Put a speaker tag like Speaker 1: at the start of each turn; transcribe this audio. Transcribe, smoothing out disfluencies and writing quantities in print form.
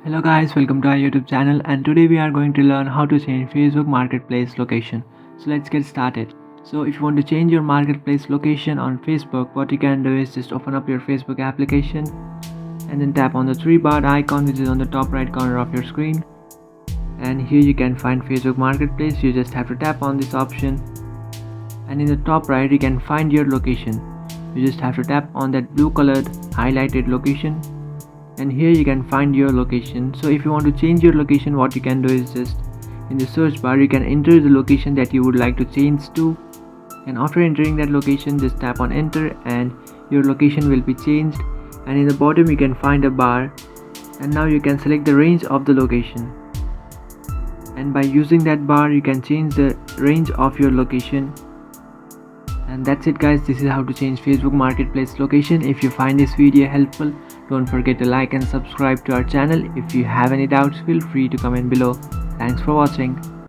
Speaker 1: Hello guys, welcome to our YouTube channel, and today we are going to learn how to change Facebook Marketplace location. So let's get started. So if you want to change your Marketplace location on Facebook, what you can do is just open up your Facebook application and then tap on the three bar icon which is on the top right corner of your screen. And here you can find Facebook Marketplace. You just have to tap on this option, and in the top right you can find your location. You just have to tap on that blue colored highlighted location, and here you can find your location. So if you want to change your location, what you can do is just in the search bar you can enter the location that you would like to change to, and after entering that location just tap on enter and your location will be changed. And in the bottom you can find a bar, and now you can select the range of the location, and by using that bar you can change the range of your location. And that's it guys, this is how to change Facebook Marketplace location. If you find this video helpful, don't forget to like and subscribe to our channel. If you have any doubts, feel free to comment below. Thanks for watching.